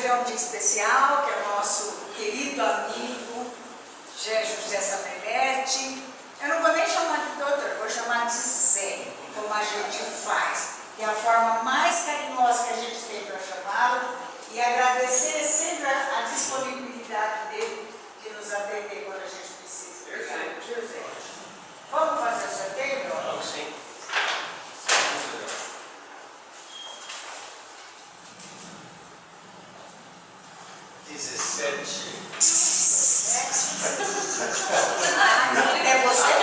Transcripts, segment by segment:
É um dia especial, que é o nosso querido amigo José Sapelletti. Eu não vou nem chamar de doutor, vou chamar de Zé, como a gente faz. Que é a forma mais carinhosa que a gente tem para chamá-lo. E agradecer sempre a disponibilidade dele de nos atender quando a gente precisa. Obrigado, José. Vamos fazer o sorteio, meu? Vamos sim. 17. É você?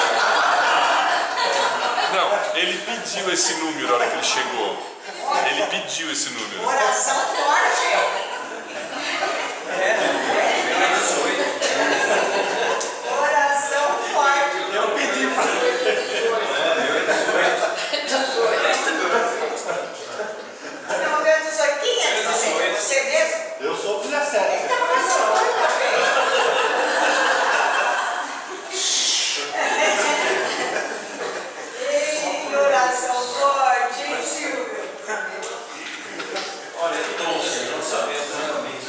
Não, ele pediu esse número na hora que ele chegou. Ele pediu esse número. Oração forte. Oração forte. Eu pedi para Não, meu 18. Quem é 17? Você mesmo? Eu sou 17. Então faz a hora. Ei, oração forte, hein, Silvio? Olha, então, não sabemos exatamente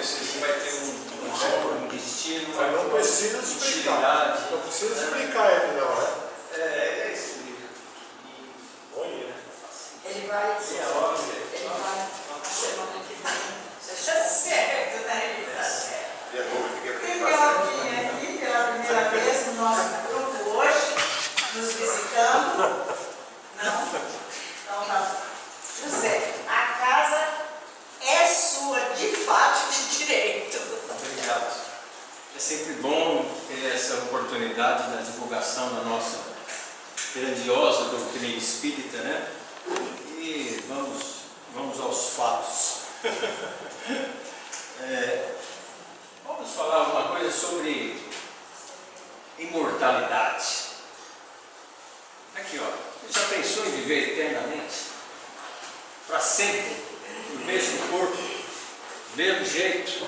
se vai ter um destino, Mas não precisa explicar. utilidade. Não precisa explicar ele, não, né? É esse livro. Ele vai. Ele vai na semana que vem. Você está certo, né? Ele está certo. E Glauquinha aqui, pela primeira vez no nosso grupo hoje, nos visitando. Não? Então tá. José, a casa é sua, de fato, de direito. Obrigado. É sempre bom ter essa oportunidade da divulgação da nossa grandiosa doutrina espírita, né? E vamos aos fatos. Vamos falar alguma coisa sobre imortalidade. Aqui, ó. Já pensou em viver eternamente? Para sempre? No mesmo corpo? Do mesmo jeito?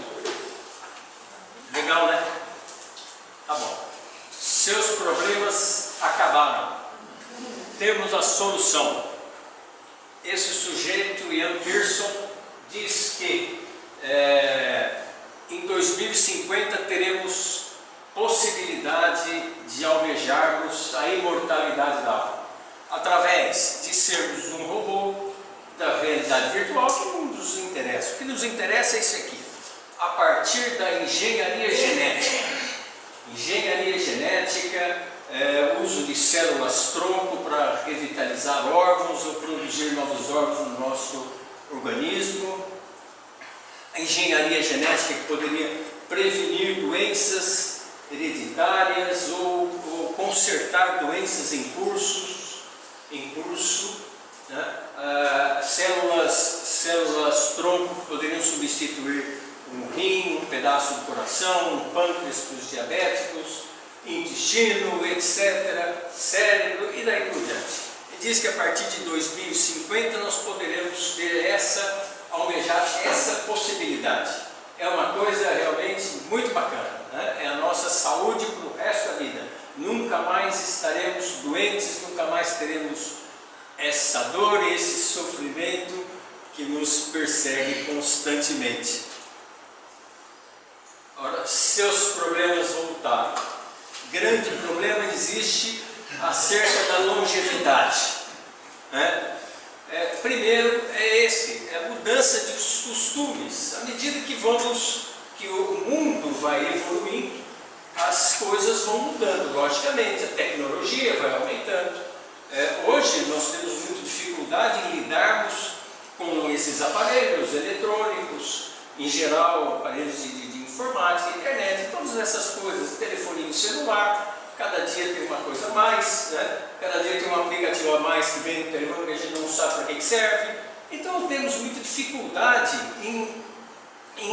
Legal, né? Tá bom. Seus problemas acabaram. Temos a solução. Esse sujeito, Ian Pearson, diz que em 2050 teremos possibilidade de almejarmos a imortalidade da alma, através de sermos um robô da realidade virtual, que não nos interessa. O que nos interessa é isso aqui, a partir da engenharia genética. Engenharia genética, uso de células-tronco para revitalizar órgãos ou produzir novos órgãos no nosso organismo. A engenharia genética que poderia prevenir doenças hereditárias ou consertar doenças em curso, né? Células-tronco que poderiam substituir um rim, um pedaço do coração, um pâncreas para os diabéticos, intestino, etc., cérebro e daí por diante. Ele diz que a partir de 2050 nós poderemos ter almejar essa possibilidade. É uma coisa realmente muito bacana, né? É a nossa saúde para o resto da vida. Nunca mais estaremos doentes, nunca mais teremos essa dor e esse sofrimento que nos persegue constantemente. Ora, seus problemas voltaram. Grande problema existe acerca da longevidade, né? Primeiro é a mudança de costumes. À medida que o mundo vai evoluindo, as coisas vão mudando, logicamente, a tecnologia vai aumentando. Hoje nós temos muita dificuldade em lidarmos com esses aparelhos eletrônicos, em geral aparelhos de informática, internet, todas essas coisas, telefonia celular. Cada dia tem uma coisa a mais, né? Cada dia tem um aplicativo a mais que vem no telefone que a gente não sabe para que serve. Então temos muita dificuldade em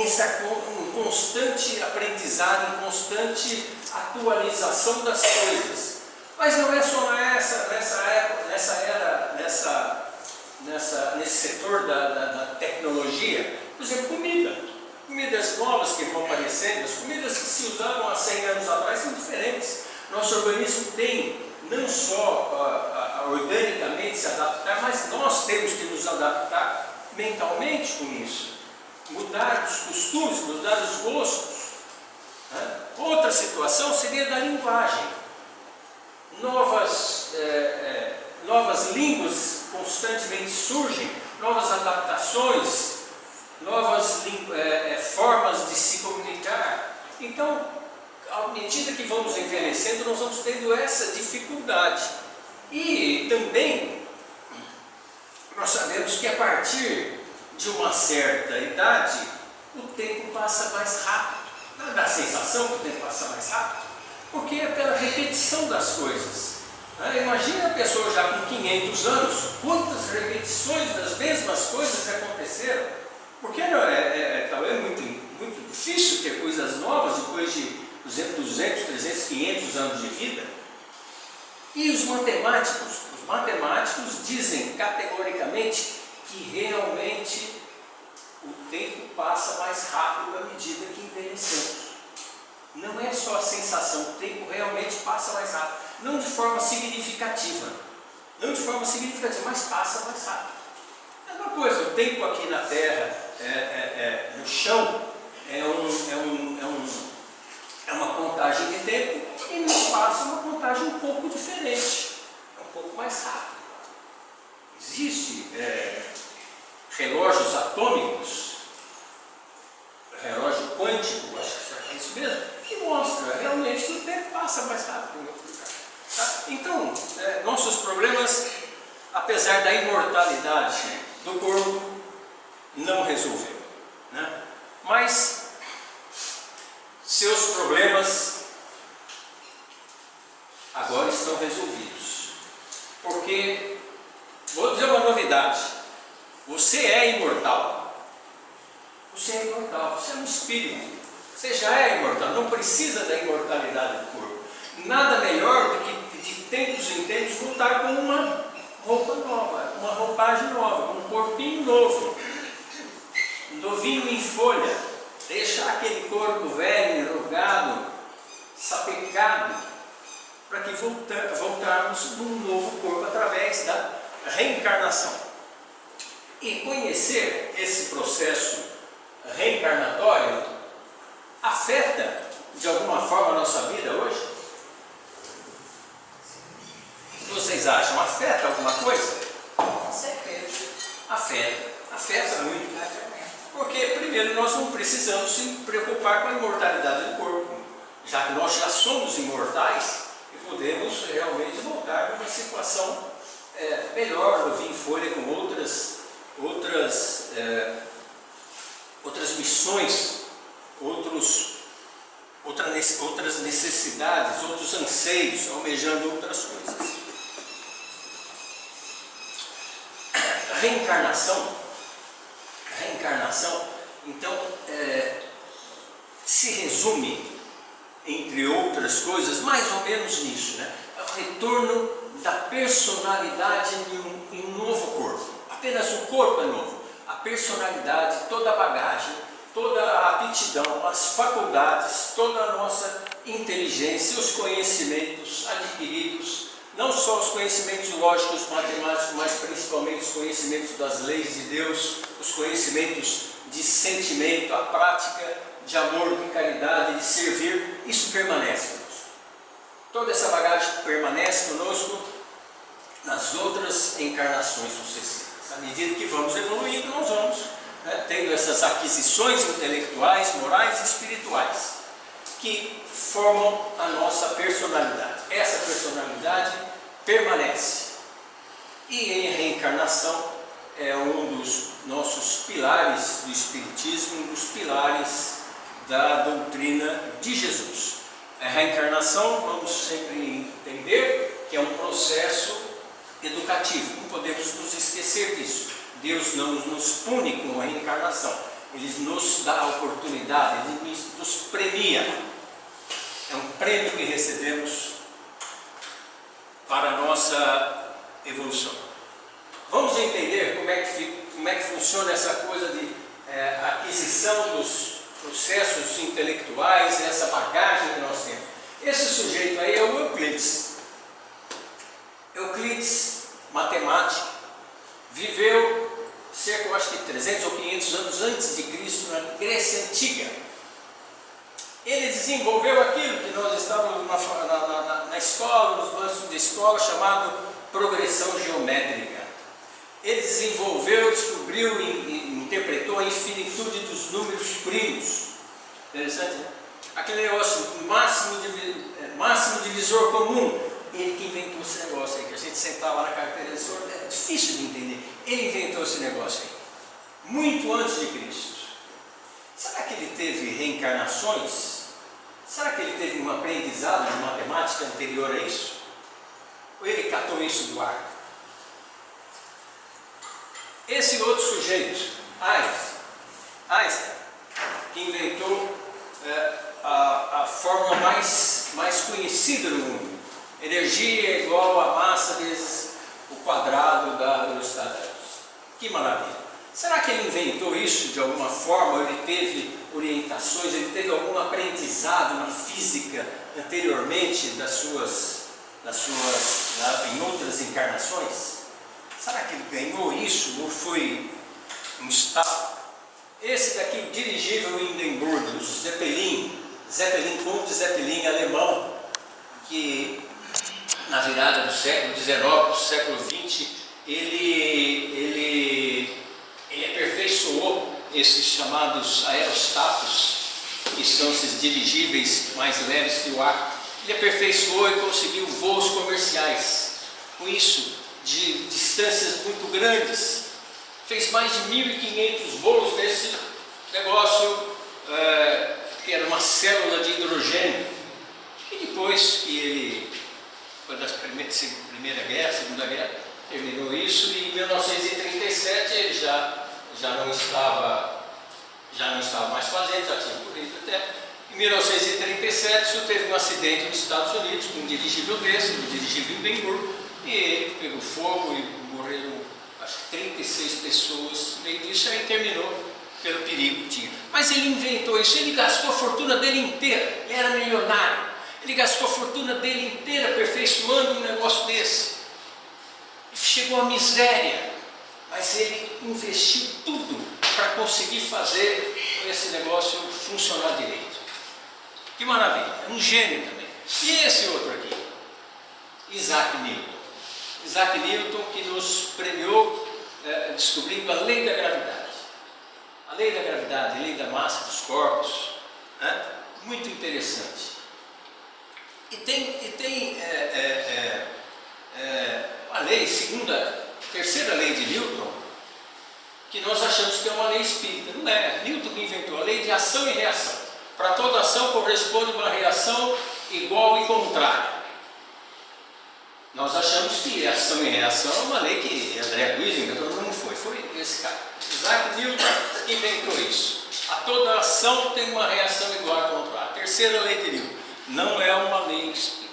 estar em constante aprendizado, em constante atualização das coisas. Mas não é só nesse setor da tecnologia. Por exemplo, comidas novas que vão aparecendo, as comidas que se usavam há 100 anos atrás são diferentes. Nosso organismo tem não só organicamente se adaptar, mas nós temos que nos adaptar mentalmente com isso. mudar os costumes, mudar os gostos. Né? Outra situação seria da linguagem. Novas línguas constantemente surgem, novas adaptações, novas formas de se comunicar. Então, à medida que vamos envelhecendo, nós vamos tendo essa dificuldade. E também, nós sabemos que a partir de uma certa idade, o tempo passa mais rápido. Não dá a sensação que o tempo passa mais rápido? Porque é pela repetição das coisas. Imagina a pessoa já com 500 anos, quantas repetições das mesmas coisas aconteceram. Porque talvez muito difícil ter coisas novas depois de 200, 300, 500 anos de vida. E os matemáticos dizem categoricamente que realmente o tempo passa mais rápido à medida que envelhecemos. Não é só a sensação, o tempo realmente passa mais rápido. Não de forma significativa, mas passa mais rápido. É uma coisa, o tempo aqui na Terra, no chão, é uma contagem de tempo, e no espaço é uma contagem um pouco diferente, um pouco mais rápido. Existem relógios atômicos, relógio quântico, acho que é isso mesmo, que mostra realmente que o tempo passa mais rápido em outro lugar. Tá? Então, nossos problemas, apesar da imortalidade do corpo, não resolveram. Né? Mas seus problemas agora estão resolvidos. Porque, vou dizer uma novidade, você é imortal. Você é imortal, você é um espírito. Você já é imortal, não precisa da imortalidade do corpo. Nada melhor do que de tempos em tempos voltar com uma roupa nova, uma roupagem nova, um corpinho novo, novinho em folha. Deixar aquele corpo velho, enrugado, sapecado, para que voltarmos num novo corpo através da reencarnação. E conhecer esse processo reencarnatório afeta de alguma forma a nossa vida hoje? O que vocês acham? Afeta alguma coisa? Com certeza. Afeta muito. Porque, primeiro, nós não precisamos se preocupar com a imortalidade do corpo, já que nós já somos imortais e podemos realmente voltar para uma situação melhor, novinho em folha, com outras missões, outras necessidades, outros anseios, almejando outras coisas. Reencarnação, então, se resume, entre outras coisas, mais ou menos nisso, né? É o retorno da personalidade em um novo corpo. Apenas o corpo é novo. A personalidade, toda a bagagem, toda a aptidão, as faculdades, toda a nossa inteligência, os conhecimentos adquiridos, não só os conhecimentos lógicos, matemáticos, mas principalmente os conhecimentos das leis de Deus, os conhecimentos de sentimento, a prática de amor, de caridade, de servir, isso permanece conosco. Toda essa bagagem permanece conosco nas outras encarnações sucessivas. À medida que vamos evoluindo, nós vamos tendo essas aquisições intelectuais, morais e espirituais, que formam a nossa personalidade. Essa personalidade permanece. E em reencarnação é um dos nossos pilares do Espiritismo, um dos pilares da doutrina de Jesus. A reencarnação, vamos sempre entender que é um processo educativo, não podemos nos esquecer disso. Deus não nos pune com a reencarnação, Ele nos dá a oportunidade, Ele nos premia. É um prêmio que recebemos para a nossa evolução. Vamos entender como é que funciona essa coisa de aquisição dos processos intelectuais, essa bagagem que nós temos. Esse sujeito aí é o Euclides. Euclides, matemático, viveu cerca, eu acho que 300 ou 500 anos antes de Cristo, na Grécia Antiga. Ele desenvolveu aquilo que nós estávamos na escola, nos bancos de escola, chamado progressão geométrica. Ele desenvolveu, descobriu e interpretou a infinitude dos números primos. Interessante, né? Aquele negócio, máximo divisor comum. Ele que inventou esse negócio aí, que a gente sentava na carteira de sorte, é difícil de entender. Ele inventou esse negócio aí, muito antes de Cristo. Será que ele teve reencarnações? Será que ele teve um aprendizado de matemática anterior a isso? Ou ele catou isso do ar? Esse outro sujeito, Einstein, que inventou a fórmula mais conhecida do mundo. Energia é igual a massa vezes o quadrado da velocidade da luz. Que maravilha! Será que ele inventou isso de alguma forma? Ele teve orientações, ele teve algum aprendizado na física anteriormente em outras encarnações? Será que ele ganhou isso ou foi um estado? Esse daqui, o dirigível Hindenburg, o Zeppelin, Conde Zeppelin alemão, que na virada do século XIX para o século XX, ele aperfeiçoou esses chamados aerostatos, que são esses dirigíveis mais leves que o ar. Ele aperfeiçoou e conseguiu voos comerciais, com isso, de distâncias muito grandes. Fez mais de 1.500 voos nesse negócio, que era uma célula de hidrogênio. E depois que ele, foi da Primeira Guerra, Segunda Guerra, terminou isso, e em 1937 ele já não estava mais fazendo, já tinha morrido até. Em 1937 isso teve um acidente nos Estados Unidos com um dirigível desse, um dirigível Hindenburg, e ele pegou fogo e morreram, acho que 36 pessoas no meio disso, aí terminou pelo perigo que tinha. Mas ele inventou isso, ele gastou a fortuna dele inteira, ele era milionário, ele gastou a fortuna dele inteira aperfeiçoando um negócio desse. E chegou à miséria, mas ele investiu tudo para conseguir fazer esse negócio funcionar direito. Que maravilha, um gênio também. E esse outro aqui, Isaac Newton. Isaac Newton, que nos premiou descobrindo a lei da gravidade. A lei da gravidade, a lei da massa dos corpos, né? Muito interessante. E tem a lei, terceira lei de Newton, que nós achamos que é uma lei espírita. Não é. Newton que inventou a lei de ação e reação. Para toda ação corresponde uma reação igual e contrária. Nós achamos que ação e reação é uma lei que André Luiz inventou, não foi esse cara. Isaac Newton inventou isso. A toda ação tem uma reação igual e contrária. A terceira lei de Newton não é uma lei espírita.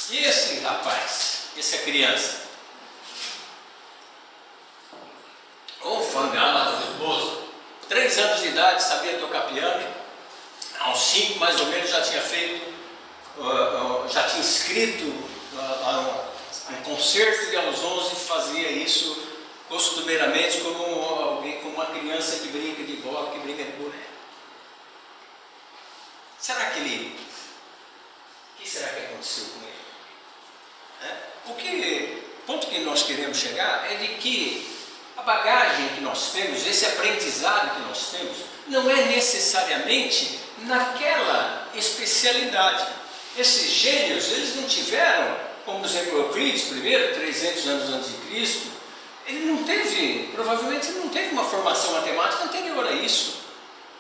E esse rapaz, essa criança, o fangado do Bozo, 3 anos de idade, sabia tocar piano, aos 5 mais ou menos já tinha feito, já tinha escrito um concerto, e aos 11 fazia isso costumeiramente como uma criança que brinca de bola, que brinca de boneco. Será que o que será que aconteceu com ele? O ponto que nós queremos chegar é de que a bagagem que nós temos, esse aprendizado que nós temos, não é necessariamente naquela especialidade. Esses gênios, eles não tiveram, como por exemplo Euclides, primeiro, 300 anos antes de Cristo, provavelmente ele não teve uma formação matemática anterior a isso,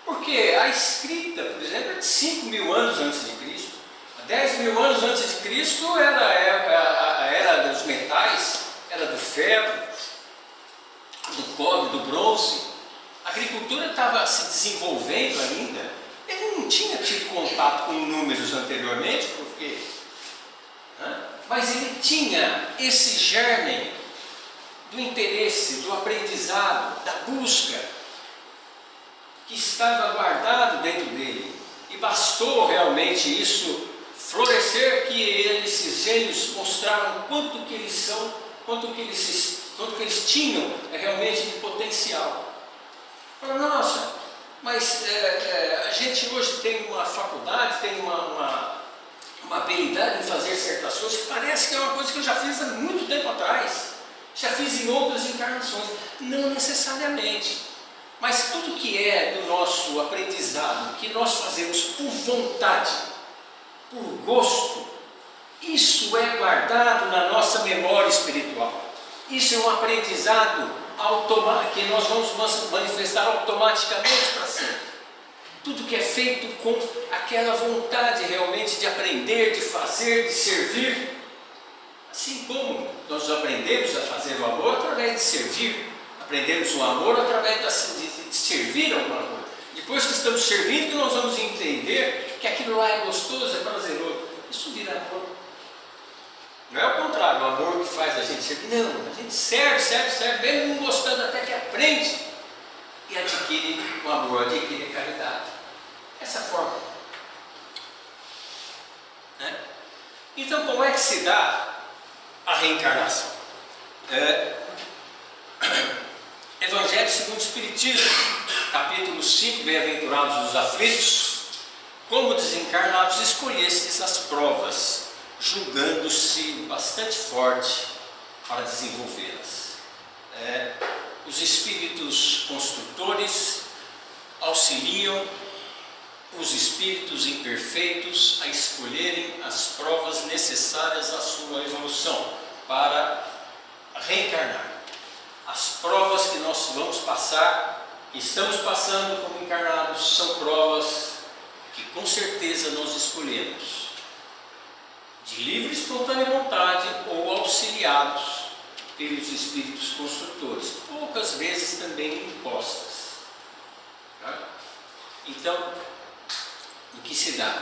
porque a escrita, por exemplo, é de 5.000 anos antes de Cristo, 10.000 anos antes de Cristo era a era dos metais, era do ferro, do cobre, do bronze. A agricultura estava se desenvolvendo ainda. Ele não tinha tido contato com números anteriormente, porque, mas ele tinha esse germe do interesse, do aprendizado, da busca, que estava guardado dentro dele. E bastou realmente isso florescer, que esses gênios mostraram quanto que eles são, quanto que eles quanto que eles tinham realmente de potencial. Fala, nossa, mas a gente hoje tem uma faculdade, tem uma habilidade em fazer certas coisas que parece que é uma coisa que eu já fiz há muito tempo atrás, já fiz em outras encarnações. Não necessariamente, mas tudo que é do nosso aprendizado, que nós fazemos por vontade, por gosto, isso é guardado na nossa memória espiritual. Isso é um aprendizado automático, que nós vamos manifestar automaticamente para sempre. Tudo que é feito com aquela vontade realmente de aprender, de fazer, de servir. Assim como nós aprendemos a fazer o amor através de servir, aprendemos o amor através de servir ao amor. Depois que estamos servindo, nós vamos entender que aquilo lá é gostoso, é prazeroso. Isso vira amor. Não é o contrário, o amor que faz a gente servir. Não, a gente serve, mesmo não gostando, até que aprende e adquire o amor, adquire a caridade. Essa forma. Né? Então, como é que se dá a reencarnação? Evangelho segundo o Espiritismo, capítulo 5, bem-aventurados os aflitos, como desencarnados escolhestes as provas, julgando-se bastante forte para desenvolvê-las. Os espíritos construtores auxiliam os espíritos imperfeitos a escolherem as provas necessárias à sua evolução para reencarnar. As provas que nós vamos passar, que estamos passando como encarnados, são provas que com certeza nós escolhemos, de livre e espontânea vontade ou auxiliados pelos espíritos construtores, poucas vezes também impostas. Tá? Então, o que se dá?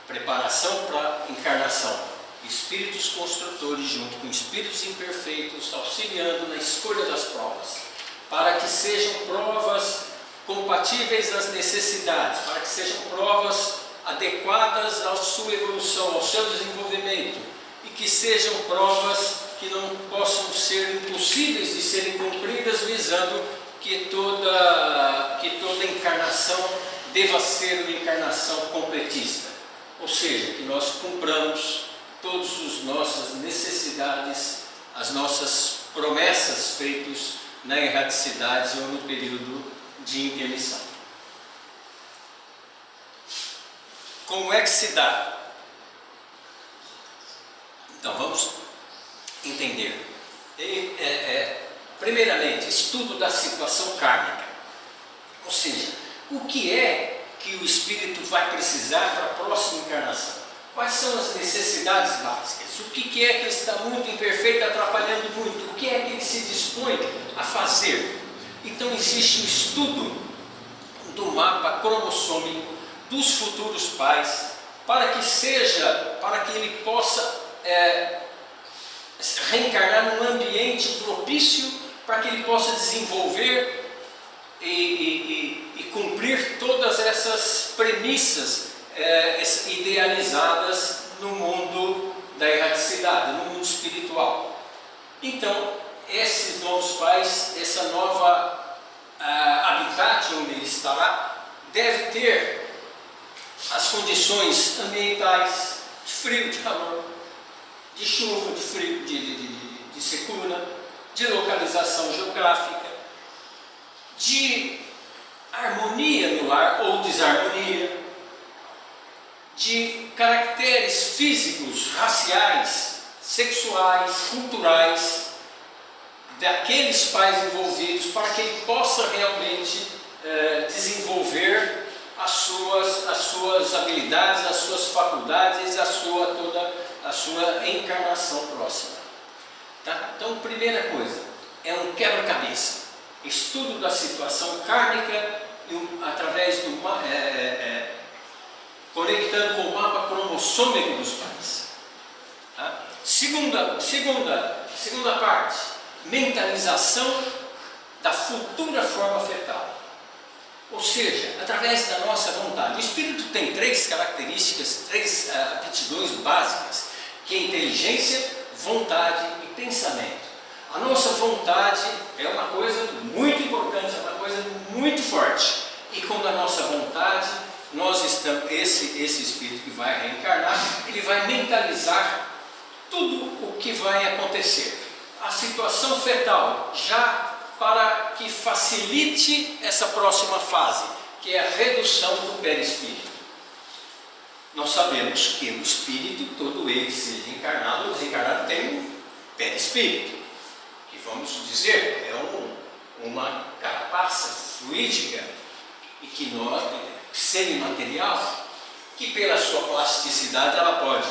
Preparação para a encarnação. Espíritos construtores junto com espíritos imperfeitos auxiliando na escolha das provas, para que sejam provas compatíveis às necessidades, para que sejam provas adequadas à sua evolução, ao seu desenvolvimento, e que sejam provas que não possam ser impossíveis de serem cumpridas, visando que toda encarnação deva ser uma encarnação completista, ou seja, que nós cumpramos todas as nossas necessidades, as nossas promessas feitas na erraticidade ou no período de intermissão. Como é que se dá? Então vamos entender. Primeiramente, estudo da situação kármica, ou seja, o que é que o espírito vai precisar para a próxima encarnação? Quais são as necessidades básicas? O que é que está muito imperfeito, atrapalhando muito? O que é que ele se dispõe a fazer? Então existe um estudo do mapa cromossômico dos futuros pais, para que ele possa reencarnar num ambiente propício, para que ele possa desenvolver e cumprir todas essas premissas idealizadas no mundo da erraticidade, no mundo espiritual. Então, esses novos pais, essa nova habitat onde ele estará, deve ter as condições ambientais de frio, de calor, de chuva, de frio, de secura, de localização geográfica, de harmonia no lar ou desarmonia, de caracteres físicos, raciais, sexuais, culturais daqueles pais envolvidos, para que ele possa realmente desenvolver as suas habilidades, as suas faculdades, toda a sua encarnação próxima. Tá? Então, primeira coisa, é um quebra-cabeça, estudo da situação kármica através do conectando com o mapa cromossômico dos pais. Tá? Segunda parte, mentalização da futura forma fetal. Ou seja, através da nossa vontade. O espírito tem três características, três aptidões básicas, que é inteligência, vontade e pensamento. A nossa vontade é uma coisa muito importante, é uma coisa muito forte. E quando a nossa vontade, nós estamos, esse espírito que vai reencarnar, ele vai mentalizar tudo o que vai acontecer. A situação fetal, já para que facilite essa próxima fase, que é a redução do perispírito. Nós sabemos que o espírito, todo ele, seja encarnado ou desencarnado, tem um perispírito, que vamos dizer, é uma carapaça fluídica, e que nós, semimaterial, que pela sua plasticidade ela pode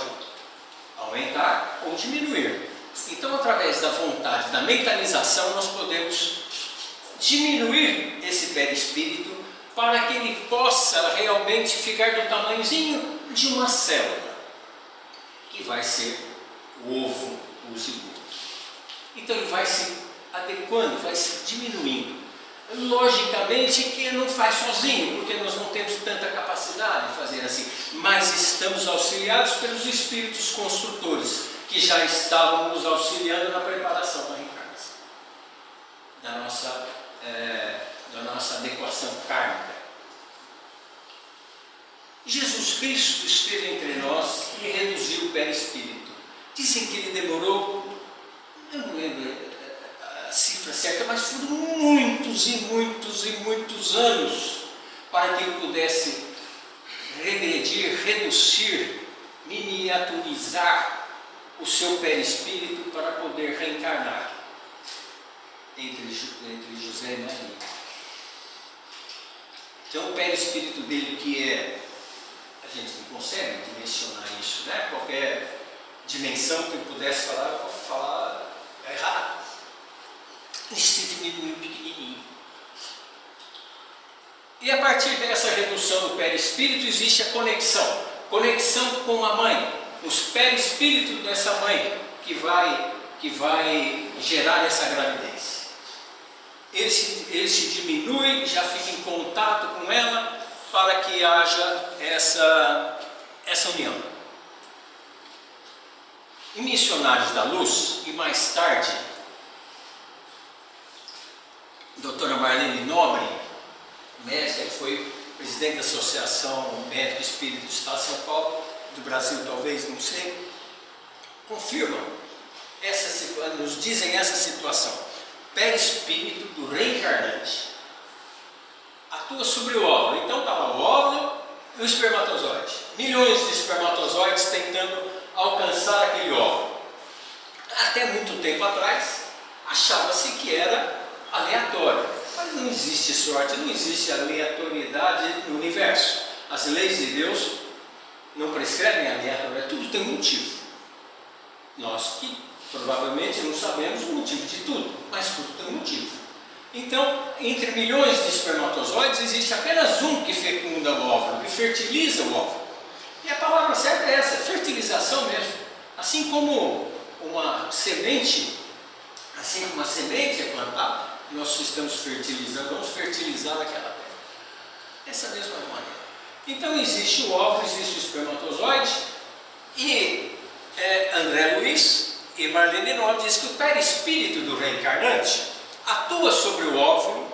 aumentar ou diminuir. Então, através da vontade, da mentalização, nós podemos diminuir esse perispírito para que ele possa realmente ficar do tamanhozinho de uma célula, que vai ser o ovo, o zigoto. Então ele vai se adequando, vai se diminuindo. Logicamente que ele não faz sozinho, porque nós não temos tanta capacidade de fazer assim, mas estamos auxiliados pelos espíritos construtores, que já estavam nos auxiliando na preparação da reencarnação, da nossa adequação kármica. Jesus Cristo esteve entre nós e reduziu o perispírito. Dizem que ele demorou, eu não lembro a cifra certa, mas foram muitos e muitos e muitos anos para que ele pudesse regredir, reduzir, miniaturizar o seu perispírito para poder reencarnar entre José e Maria. Então o perispírito dele, que é, a gente não consegue dimensionar isso, né? Qualquer dimensão que eu pudesse falar, eu vou falar errado. Ele se diminuiu pequenininho. E a partir dessa redução do perispírito existe a conexão com a mãe, os perispíritos dessa mãe que vai gerar essa gravidez. Ele se diminui, já fica em contato com ela para que haja essa união. Em Missionários da Luz, e mais tarde, a doutora Marlene Nobre, médica, que foi presidente da Associação Médica Espírita do Estado de São Paulo, do Brasil talvez, não sei, confirmam, nos dizem essa situação. Perispírito do reencarnante atua sobre o óvulo. Então estava o óvulo e o espermatozoide. Milhões de espermatozoides tentando alcançar aquele óvulo. Até muito tempo atrás, achava-se que era aleatório. Mas não existe sorte, não existe aleatoriedade no universo. As leis de Deus não prescrevem aleatoriedade, tudo tem um motivo. Nós que provavelmente não sabemos o motivo de tudo, mas tudo tem um motivo. Então, entre milhões de espermatozoides, existe apenas um que fecunda o óvulo, que fertiliza o óvulo. E a palavra certa é essa, fertilização mesmo. Assim como uma semente é plantada, nós estamos fertilizando, vamos fertilizar aquela terra. Dessa mesma maneira. Então existe o óvulo, existe o espermatozoide, e André Luiz e Marlene Nobre diz que o perispírito do reencarnante atua sobre o óvulo,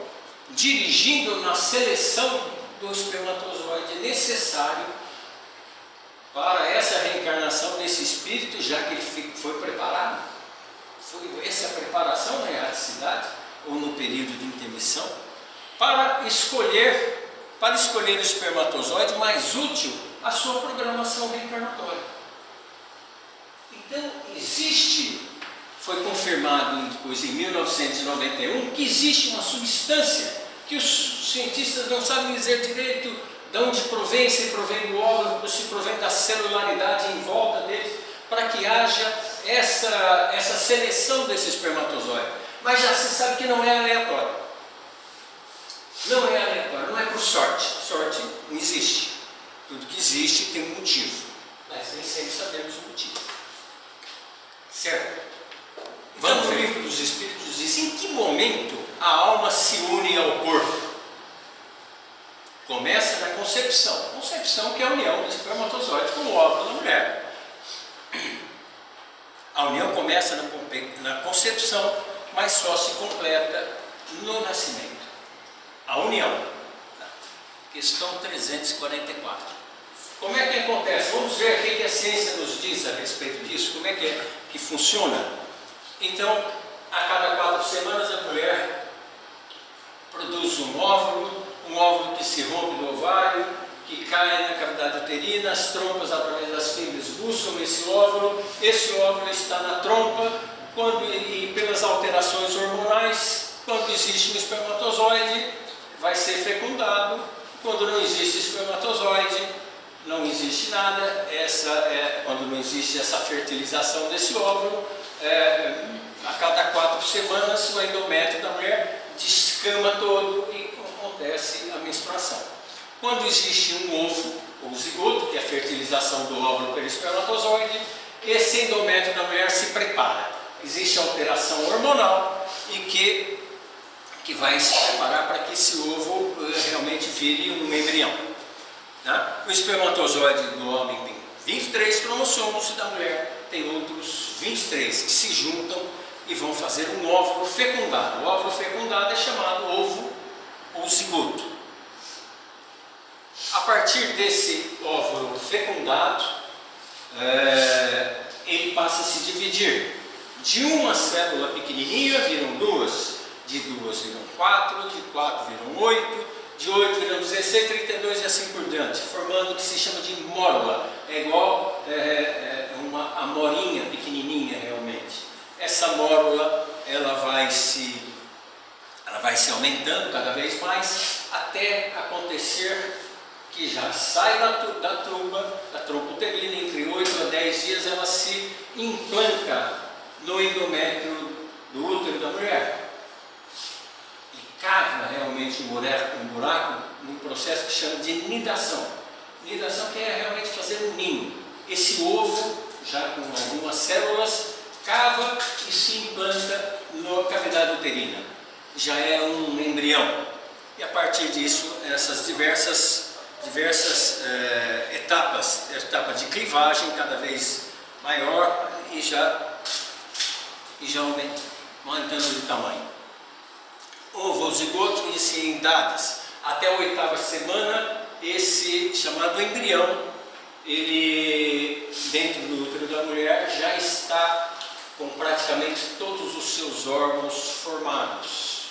dirigindo na seleção do espermatozoide necessário para essa reencarnação desse espírito, já que ele foi preparado. Foi essa preparação na erraticidade, ou no período de intermissão, para escolher o espermatozoide mais útil à sua programação reencarnatória. Então, foi confirmado depois em 1991, que existe uma substância que os cientistas não sabem dizer direito de onde provém, se provém do óvulo, se provém da celularidade em volta dele, para que haja essa seleção desse espermatozoide. Mas já se sabe que não é aleatório. Não é aleatório, não é por sorte. Sorte não existe. Tudo que existe tem um motivo, mas nem sempre sabemos o motivo. Certo? Vamos no livro dos Espíritos, diz em que momento a alma se une ao corpo? Começa na concepção. Concepção que é a união do espermatozoide com o óvulo da mulher. A união começa na concepção mas só se completa no nascimento. A união. Questão 344. Como é que acontece? Vamos ver o que a ciência nos diz a respeito disso, como é que funciona. Então, a cada 4 semanas a mulher produz um óvulo que se rompe do ovário, que cai na cavidade uterina, as trompas através das fibras buscam esse óvulo está na trompa, e pelas alterações hormonais, quando existe um espermatozoide, vai ser fecundado. Quando não existe espermatozoide, não existe nada. Quando não existe essa fertilização desse óvulo, a cada 4 semanas o endométrio da mulher descama todo e acontece a menstruação. Quando existe um ovo, ou zigoto, que é a fertilização do óvulo pelo espermatozoide, esse endométrio da mulher se prepara. Existe alteração hormonal e que vai se preparar para que esse ovo realmente vire um embrião. Tá? O espermatozoide do homem tem 23 cromossomos e da mulher tem outros 23 que se juntam e vão fazer um óvulo fecundado. O óvulo fecundado é chamado ovo ou zigoto. A partir desse óvulo fecundado, ele passa a se dividir. De uma célula pequenininha viram 2, de 2 viram 4, de 4 viram 8, de 8 viram 16, 32 e assim por diante, formando o que se chama de mórula. É igual uma amorinha pequenininha realmente. Essa mórula ela vai se aumentando cada vez mais até acontecer que já sai da trompa uterina, entre 8 a 10 dias ela se implanta no endométrio do útero da mulher e cava realmente um buraco num processo que chama de nidação. Nidação que é realmente fazer um ninho. Esse ovo, já com algumas células, cava e se implanta na cavidade uterina. Já é um embrião. E a partir disso, essas diversas etapas, etapa de clivagem cada vez maior e já aumentando de tamanho. Ovo zigoto inicia em idades. Até a 8ª semana, esse chamado embrião, ele dentro do útero da mulher já está com praticamente todos os seus órgãos formados.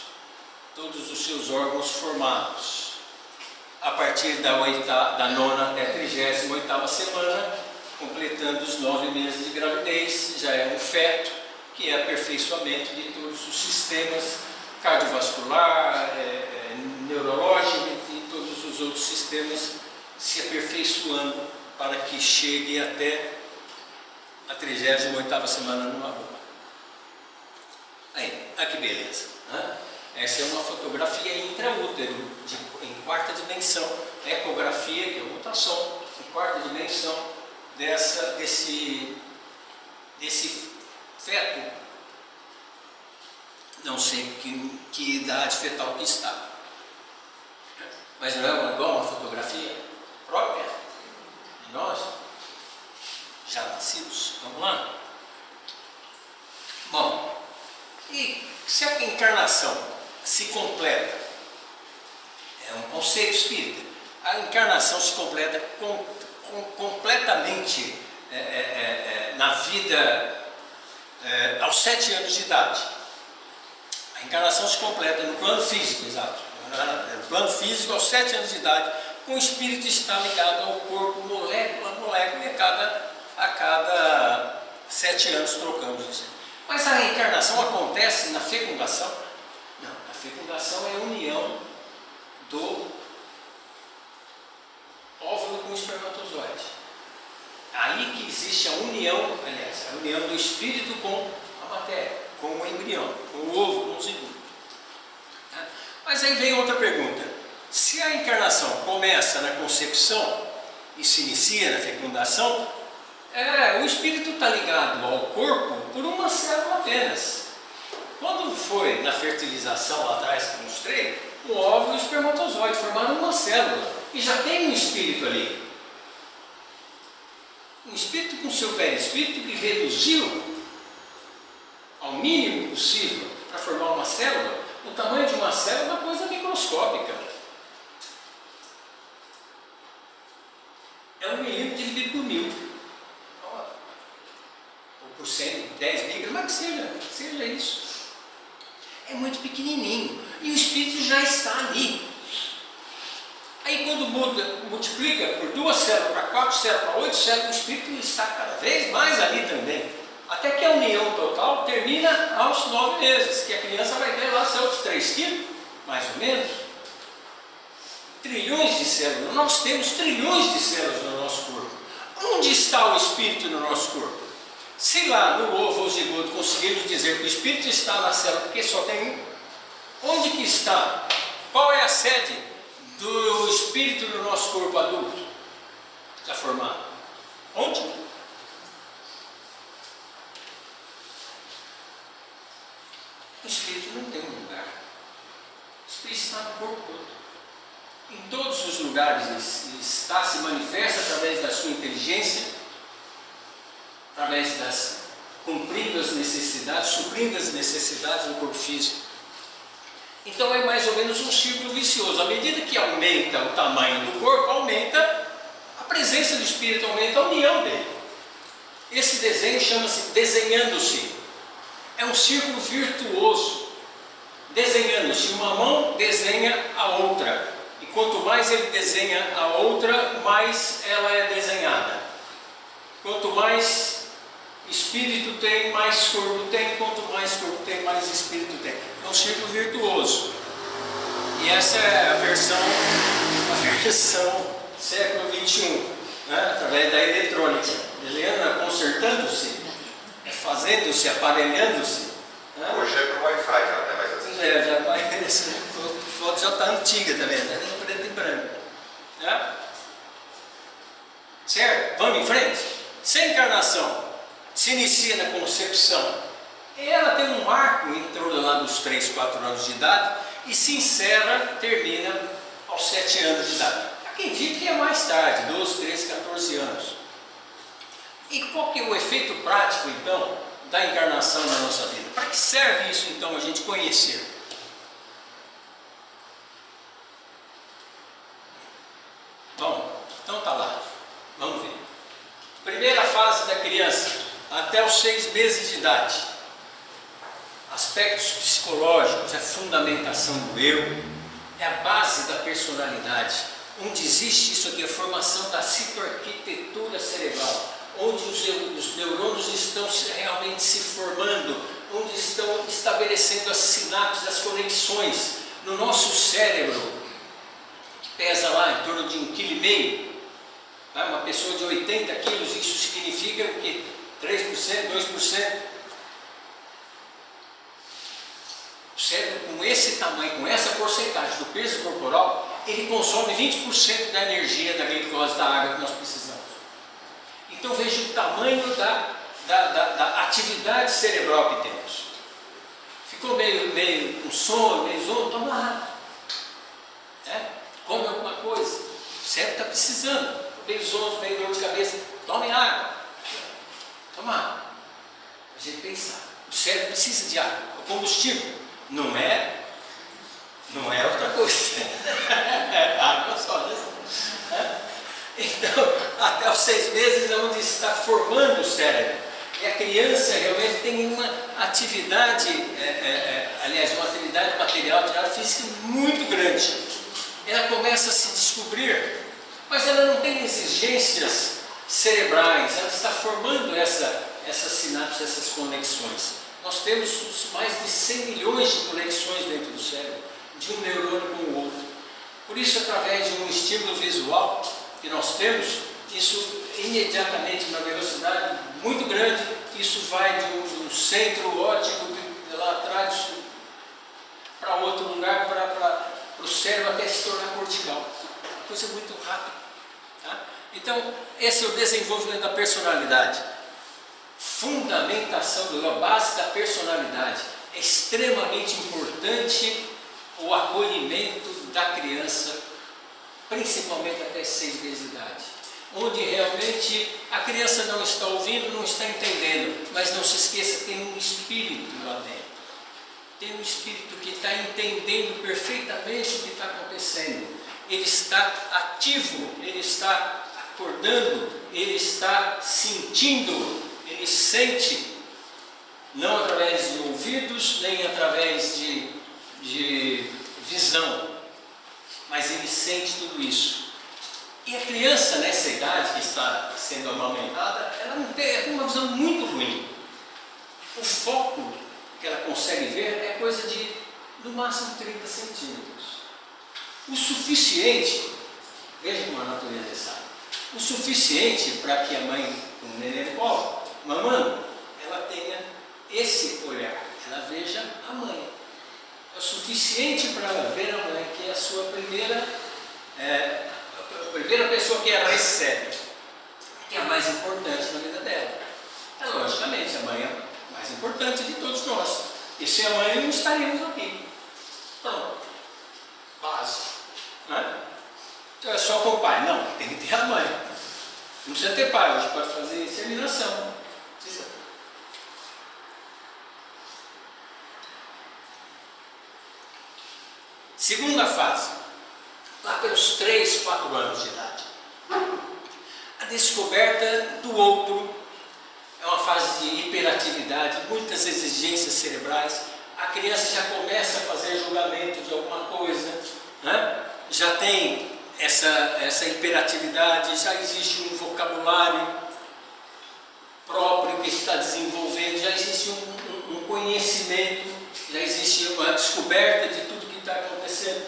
A partir da 9ª até 38ª semana, completando os 9 meses de gravidez, já é um feto, que é aperfeiçoamento de todos os sistemas cardiovascular, neurológico e todos os outros sistemas se aperfeiçoando para que chegue até a 38ª semana numa boa. Aí, olha que beleza, né? Essa é uma fotografia intraútero, em 4ª dimensão, ecografia, que é o ultrassom, em 4ª dimensão desse feto. Não sei que idade fetal que está, mas não é igual uma fotografia própria de nós, já nascidos. Vamos lá? Bom, e se a encarnação se completa, é um conceito espírita, a encarnação se completa completamente na vida aos 7 anos de idade. A encarnação se completa no plano físico, exato. No plano físico, aos 7 anos de idade, o espírito está ligado ao corpo, molécula a molécula, e a cada 7 anos trocamos isso. Mas a encarnação acontece na fecundação? Não, a fecundação é a união do óvulo com o espermatozoide. Aí que existe a união, aliás, a união do espírito com a matéria, com o embrião, com o ovo, com o zigoto. Mas aí vem outra pergunta. Se a encarnação começa na concepção e se inicia na fecundação, o espírito está ligado ao corpo por uma célula apenas. Quando foi na fertilização lá atrás que mostrei, o óvulo e o espermatozoide formaram uma célula e já tem um espírito ali. Um espírito com seu perispírito que reduziu ao mínimo possível para formar uma célula, o tamanho de uma célula é uma coisa microscópica. É 1 milímetro dividido por 1000. Ou por 100, 10 micras, mas que seja isso. É muito pequenininho. E o Espírito já está ali. Aí quando multiplica por 2 células, para 4 células, para 8 células, o Espírito está cada vez mais ali também. Até que a união total termina aos 9 meses, que a criança vai ter lá seus 3 quilos, mais ou menos. Trilhões de células. Nós temos trilhões de células no nosso corpo. Onde está o Espírito no nosso corpo? Se lá no ovo ou zigoto conseguirmos dizer que o Espírito está na célula, porque só tem um, onde que está? Qual é a sede do Espírito no nosso corpo adulto? Já formado. Onde? O Espírito não tem um lugar. O Espírito está no corpo todo. Em todos os lugares está, se manifesta através da sua inteligência, através das cumprindo as necessidades, suprindo as necessidades do corpo físico. Então é mais ou menos um círculo vicioso. À medida que aumenta o tamanho do corpo, aumenta a presença do Espírito, aumenta a união dele. Esse desenho chama-se desenhando-se. É um círculo virtuoso. Desenhando-se, uma mão desenha a outra. E quanto mais ele desenha a outra, mais ela é desenhada. Quanto mais espírito tem, mais corpo tem. Quanto mais corpo tem, mais espírito tem. É um círculo virtuoso. E essa é a versão século XXI, né? Através da eletrônica. Desenhando, consertando-se, fazendo-se, aparelhando-se. Né? Hoje é para o Wi-Fi, já não é mais assim. Já vai. A foto já está antiga também, está em preto e branco. Né? Certo? Vamos em frente? Se a encarnação se inicia na concepção, ela tem um marco em torno lá dos 3, 4 anos de idade e se encerra, termina aos 7 anos de idade. Há quem diga que é mais tarde, 12, 13, 14 anos. E qual que é o efeito prático, então, da encarnação na nossa vida? Para que serve isso, então, a gente conhecer? Bom, então tá lá. Vamos ver. Primeira fase da criança, até os 6 meses de idade. Aspectos psicológicos, a fundamentação do eu, é a base da personalidade. Onde existe isso aqui, a formação da citoarquitetura cerebral, onde os neurônios estão realmente se formando, onde estão estabelecendo as sinapses, as conexões no nosso cérebro, que pesa lá em torno de 1,5 kg. Uma pessoa de 80 quilos, isso significa o quê? 3%, 2%. O cérebro com esse tamanho, com essa porcentagem do peso corporal, ele consome 20% da energia da glicose da água que nós precisamos. Então veja o tamanho da atividade cerebral que temos. Ficou meio com sono, meio zonzo, toma água. Come alguma coisa. O cérebro está precisando. Meio zonzo, meio dor de cabeça, tome água. Toma água. A gente pensar. O cérebro precisa de água. O combustível não é outra coisa. É água só, né? Então, até os 6 meses é onde está formando o cérebro. E a criança realmente tem uma atividade, uma atividade material, atividade física muito grande. Ela começa a se descobrir, mas ela não tem exigências cerebrais, ela está formando essas sinapses, essas conexões. Nós temos mais de 100 milhões de conexões dentro do cérebro, de um neurônio com o outro. Por isso, através de um estímulo visual que nós temos, isso imediatamente, na velocidade muito grande, isso vai de um centro óptico lá atrás para outro lugar, para o cérebro até se tornar cortical. Uma coisa muito rápida. Tá? Então, esse é o desenvolvimento da personalidade. Fundamentação da base da personalidade. É extremamente importante o acolhimento da criança, principalmente até 6 meses de idade, onde realmente a criança não está ouvindo, não está entendendo, mas não se esqueça, tem um espírito lá dentro. tem um espírito que está entendendo perfeitamente o que está acontecendo. Ele está ativo, ele está acordando, ele está sentindo, ele sente, não através de ouvidos, nem através de visão, mas ele sente tudo isso. E a criança nessa idade que está sendo amamentada, ela não tem uma visão muito ruim. O foco que ela consegue ver é coisa de, no máximo, 30 centímetros. O suficiente, veja como a natureza é sábia, o suficiente para que a mãe, com o neném no colo, mamando, ela tenha esse olhar, ela veja a mãe. É o suficiente para ela ver a mãe, que é a sua primeira pessoa que ela recebe, que é a mais importante na vida dela. É, logicamente, a mãe é a mais importante de todos nós. E sem a mãe não estaríamos aqui. Pronto. Básico. Né? Então é só com o pai. Não, tem que ter a mãe. Não precisa ter pai, hoje pode fazer inseminação. Precisa. Segunda fase, lá pelos 3, 4 anos de idade. A descoberta do outro é uma fase de hiperatividade, muitas exigências cerebrais. A criança já começa a fazer julgamento de alguma coisa, né? Já tem essa hiperatividade, já existe um vocabulário próprio que está desenvolvendo, já existe um conhecimento, já existe uma descoberta de tudo que está acontecendo,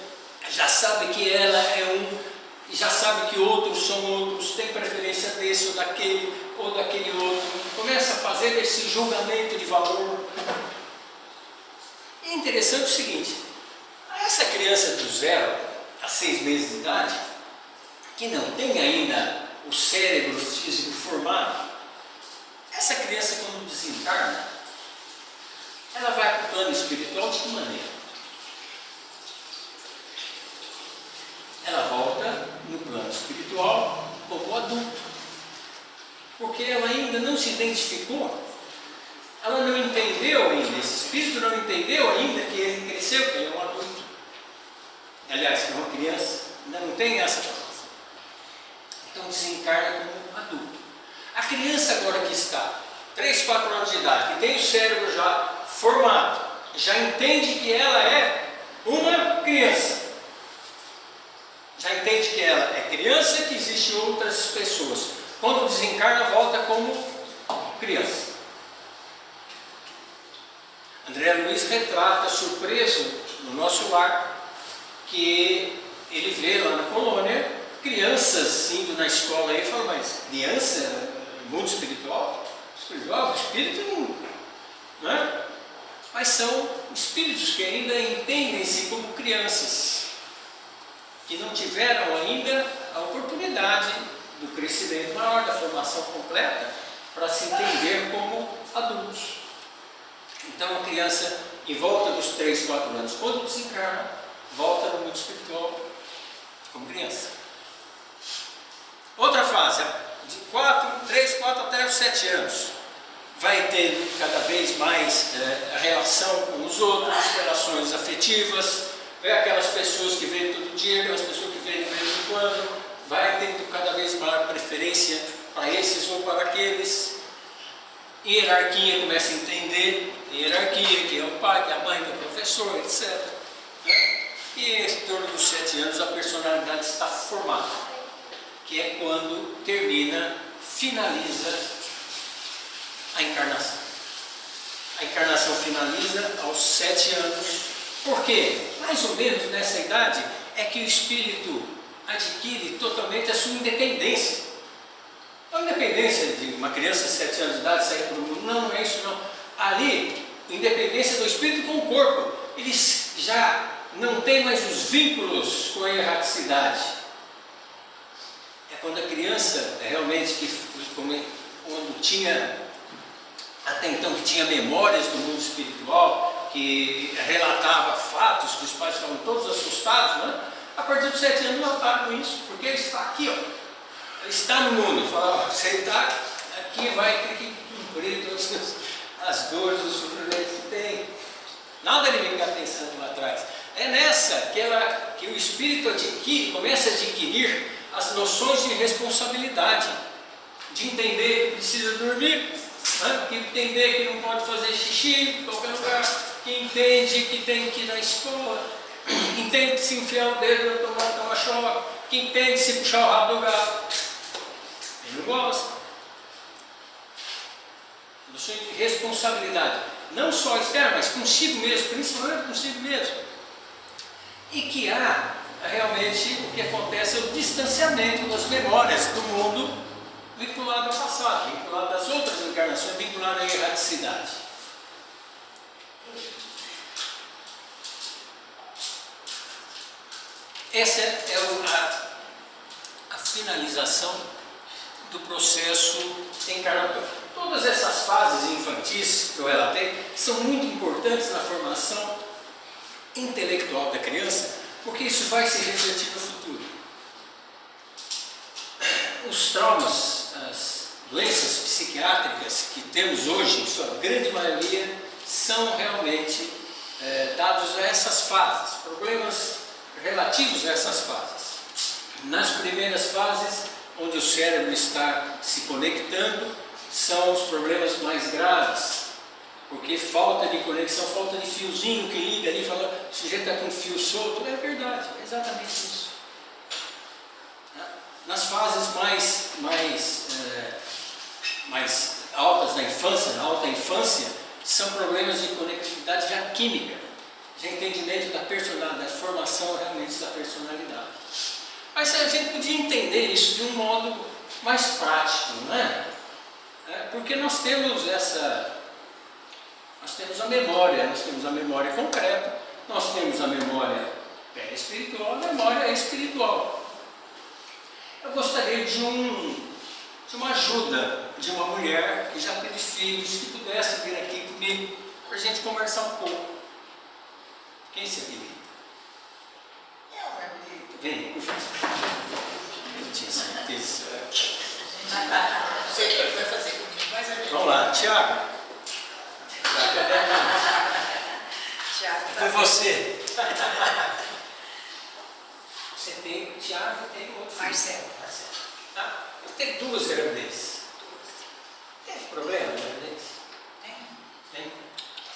já sabe que ela é já sabe que outros são outros, tem preferência desse ou daquele outro, começa a fazer esse julgamento de valor. E é interessante o seguinte, essa criança do 0 a 6 meses de idade, que não tem ainda o cérebro físico formado, essa criança quando desencarna, ela vai para o plano espiritual de que maneira? Ela volta no plano espiritual como adulto, porque ela ainda não se identificou, ela não entendeu ainda, esse espírito não entendeu ainda que ele cresceu, que ele é um adulto. Aliás, que é uma criança, ainda não tem essa formação. Então desencarna como adulto. A criança agora que está 3, 4 anos de idade, que tem o cérebro já formado, já entende que ela é uma criança. Já entende que ela é criança, que existem outras pessoas. Quando desencarna, volta como criança. André Luiz retrata, surpreso, no nosso lar, que ele vê lá na colônia crianças indo na escola e fala, mas criança, mundo espiritual? Espiritual, espírito não é? Mas são espíritos que ainda entendem-se como crianças, que não tiveram ainda a oportunidade do crescimento maior, da formação completa, para se entender como adultos. Então a criança, em volta dos 3, 4 anos, quando desencarna, volta no mundo espiritual como criança. Outra fase, de 3, 4 até os 7 anos, vai ter cada vez mais relação com os outros, relações afetivas, vê aquelas pessoas que vêm todo dia, aquelas pessoas que vêm de vez em quando, vai tendo cada vez maior preferência para esses ou para aqueles. Hierarquia, começa a entender hierarquia, que é o pai, que é a mãe, que é o professor, etc. E em torno dos 7 anos a personalidade está formada, que é quando finaliza a encarnação. A encarnação finaliza aos 7 anos. Por quê? Mais ou menos nessa idade é que o espírito adquire totalmente a sua independência. A independência de uma criança de 7 anos de idade sair para o mundo, não é isso não. Ali, independência do espírito com o corpo. Eles já não têm mais os vínculos com a erraticidade. É quando a criança realmente, quando tinha, até então que tinha memórias do mundo espiritual, que relatava fatos que os pais estavam todos assustados, né? A partir dos 7 anos não para com isso, porque ele está aqui, ó. Ele está no mundo, ele fala, você está aqui, vai ter que cumprir todas as dores, os sofrimentos que tem. Nada ele fica pensando lá atrás. É nessa que o espírito começa a adquirir as noções de responsabilidade, de entender que precisa dormir, né? Que entender que não pode fazer xixi em qualquer lugar, que entende que tem que ir na escola, que entende que se enfiar o dedo no tomar choque, que entende se puxar o rabo do gato. Ele não gosta. Noções de responsabilidade, não só externa, mas consigo mesmo, principalmente consigo mesmo. E que há realmente o que acontece é o distanciamento das memórias do mundo vinculado ao passado, vinculado às outras encarnações, vinculado à erraticidade. Essa é a finalização do processo encarnatório. Todas essas fases infantis que eu relatei são muito importantes na formação intelectual da criança, porque isso vai se refletir no futuro. Os traumas, as doenças psiquiátricas que temos hoje, em sua grande maioria, são realmente dados a essas fases, problemas relativos a essas fases. Nas primeiras fases, onde o cérebro está se conectando, são os problemas mais graves, porque falta de conexão, falta de fiozinho que liga ali, fala, o sujeito está com um fio solto. É verdade, é exatamente isso. Nas fases mais altas da infância, na alta infância, são problemas de conectividade já química, de entendimento da personalidade, da formação realmente da personalidade. Mas a gente podia entender isso de um modo mais prático, não é? Porque nós temos a memória concreta, nós temos a memória espiritual, a memória espiritual. Eu gostaria de uma ajuda de uma mulher que já teve filhos, que pudesse vir aqui comigo para a gente conversar um pouco. Quem se habilita? Eu me habilito. Vem, por favor. Eu tinha certeza. Não sei o que ele vai fazer comigo, mas é Vamos lá, Tiago. Tiago. Com você. Você tem o Tiago e tem o outro filho. Marcelo. Tá? Eu tenho 2 gravidezes. Teve problema na gravidez? Tem.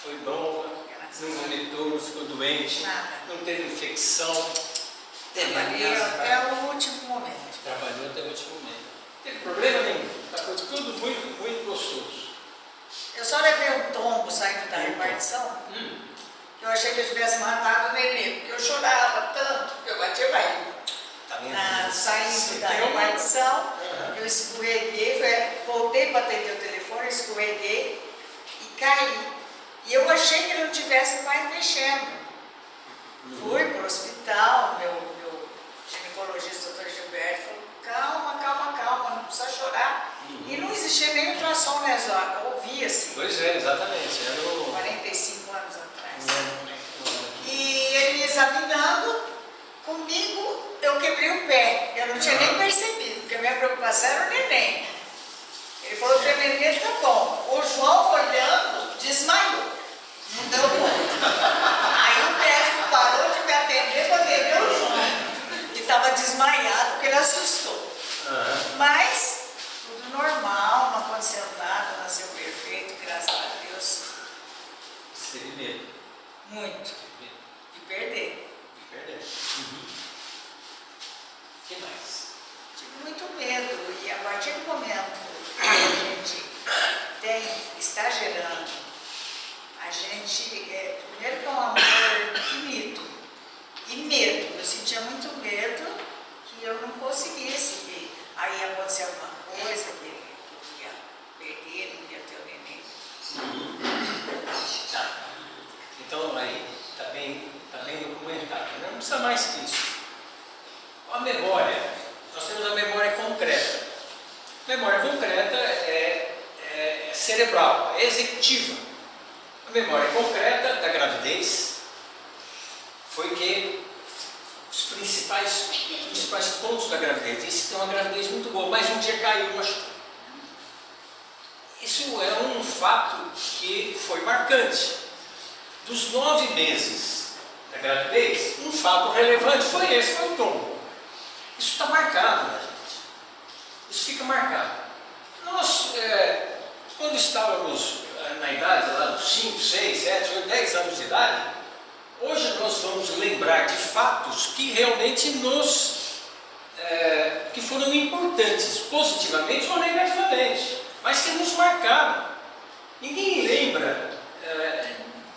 Foi bom, não vomitou, não ficou doente, Nada. não teve infecção. Trabalhei até o último momento. Trabalhou até o último momento. Não teve problema nenhum. Foi tudo muito, muito gostoso. Eu só levei um tombo saindo da repartição, que eu achei que eu tivesse matado o neném, porque eu chorava tanto que eu bati a barriga. Tá vendo? Saindo da repartição, eu escorreguei, voltei para atender o telefone, escorreguei e caí. E eu achei que ele não tivesse mais mexendo. Fui para o hospital, meu ginecologista, doutor Gilberto, falou, calma, não precisa chorar. E não existia nem ultrassom nasal, eu ouvia-se. Pois é, exatamente. Era o... 45 anos atrás. E ele me examinando, comigo eu quebrei o pé. Eu não tinha nem percebido, porque a minha preocupação era o neném. Ele falou que o neném tá bom. O João olhando, desmaiou. Não deu conta. Aí o médico parou de me atender quando ele deu o João, que estava desmaiado, porque ele assustou. Mas tudo normal, não aconteceu nada, nasceu perfeito, graças a Deus. Teve medo. Muito. De perder. De perder. O que mais? Tive muito medo. E a partir do momento que a gente está gerando, a gente, primeiro que é um amor infinito. E medo. Eu sentia muito medo que eu não conseguisse. Que aí ia acontecer alguma coisa, que eu ia perder, não ia ter o neném. Tá. Então aí, está bem documentado. Não precisa mais que isso. A memória, nós temos a memória concreta. A memória concreta é cerebral, é executiva. A memória concreta da gravidez foi que os principais pontos da gravidez, disse que é uma gravidez muito boa, mas um dia caiu, machucou. Isso é um fato que foi marcante. dos 9 meses da gravidez, um fato relevante foi esse, foi o tombo. Isso está marcado na gente. Isso fica marcado. Nós, quando estávamos na idade lá dos 5, 6, 7, 8, 10 anos de idade, hoje nós vamos lembrar de fatos que realmente que foram importantes, positivamente ou negativamente, mas que nos marcaram. Ninguém lembra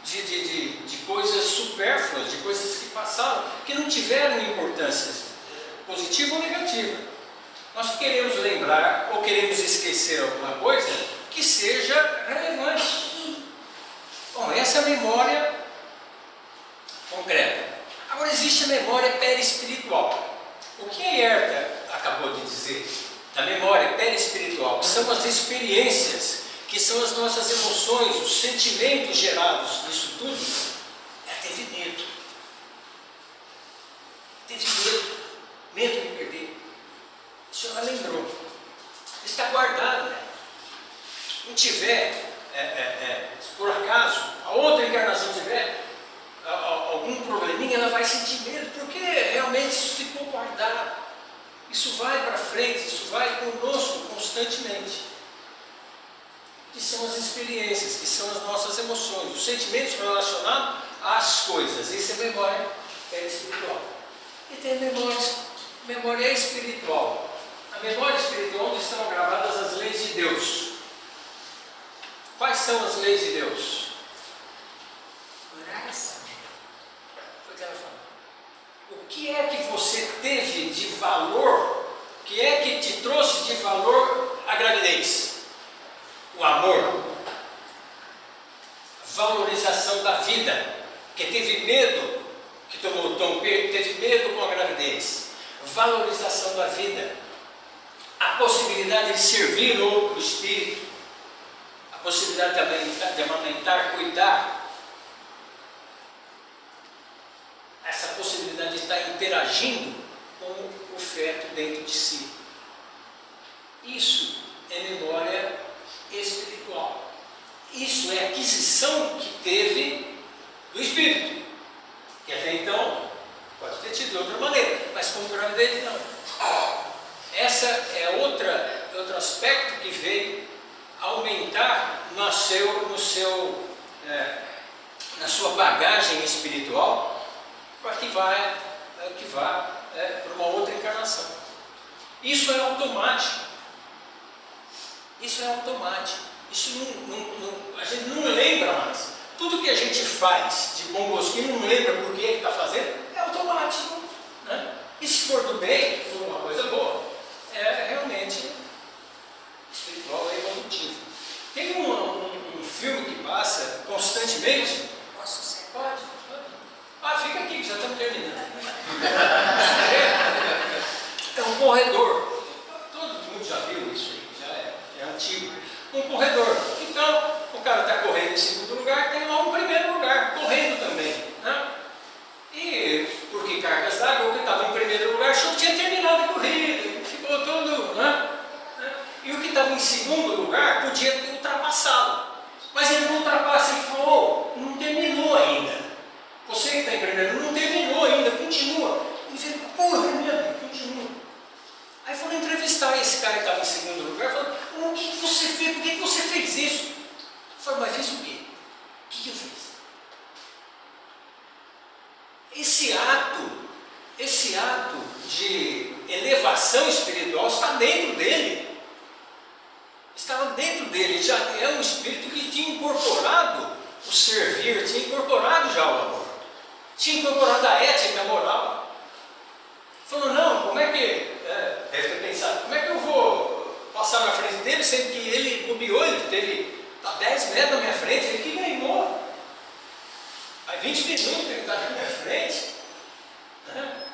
de coisas supérfluas, de coisas que passaram, que não tiveram importância positiva ou negativa. Nós queremos lembrar ou queremos esquecer alguma coisa que seja relevante. Bom, essa é a memória concreta. Agora existe a memória perispiritual. O que a Herta acabou de dizer da memória perispiritual, que são as experiências, que são as nossas emoções, os sentimentos gerados nisso tudo, teve medo. Teve medo de perder. Isso ela lembrou. Está guardado. Se não tiver, se por acaso, a outra encarnação tiver algum probleminha, ela vai sentir medo, porque realmente isso ficou guardado. Isso vai para frente, isso vai conosco constantemente. Que são as experiências, que são as nossas emoções, os sentimentos relacionados às coisas. Isso é memória espiritual. E tem memória espiritual. A memória espiritual onde estão gravadas as leis de Deus. Quais são as leis de Deus? Morais? Foi o que ela falou. O que é que você teve de valor? O que é que te trouxe de valor a gravidez? O amor, a valorização da vida, que teve medo, que tomou o tom, teve medo com a gravidez, valorização da vida, a possibilidade de servir outro espírito, a possibilidade de amamentar, cuidar, essa possibilidade de estar interagindo com o feto dentro de si. Isso é memória espiritual. Isso é a aquisição que teve do espírito, que até então pode ter tido de outra maneira, mas como gravidez não. Essa é outro aspecto que veio aumentar na sua bagagem espiritual, para que vá para uma outra encarnação. Isso é automático. Isso é automático. Isso a gente não lembra mais. Tudo que a gente faz de bom gosto e não lembra por que está fazendo, é automático. Né? E se for do bem, for uma coisa boa, é realmente espiritual, é evolutivo. Tem um filme que passa constantemente. Posso ser? Pode. Ah, fica aqui, que já estamos terminando. É um corredor. Todo mundo já viu isso aí, já é antigo. Um corredor. Então, o cara está correndo em segundo lugar, tem lá um primeiro lugar, correndo também. Né? E, porque cargas d'água, o que estava em primeiro lugar, achou que tinha terminado a corrida, ficou todo. Né? E o que estava em segundo lugar podia ter ultrapassado. Mas ele não ultrapassa, ele falou: não terminou ainda. Você que está em primeiro, não terminou ainda, continua. Ele fez: porra, meu, continua. Aí foram entrevistar esse cara que estava em segundo lugar, falando: o que você fez? Por que você fez isso? Ele falou: mas fiz o quê? O que eu fiz? Esse ato de elevação espiritual está dentro dele. Estava dentro dele, já é um espírito que tinha incorporado o servir, tinha incorporado já o amor, tinha incorporado a ética, a moral. Falou: não, como é que, deve ter pensado, como é que eu vou passar na frente dele, sendo que ele bobeou, ele está 10 metros na minha frente, ele que ganhou. Aí 20 minutos ele está na minha frente.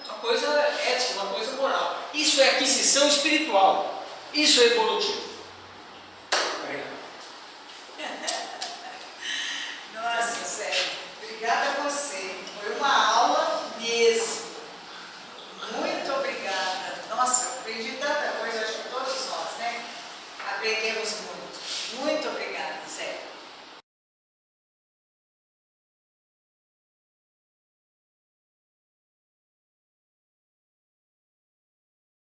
Uma coisa ética, uma coisa moral. Isso é aquisição espiritual, isso é evolutivo.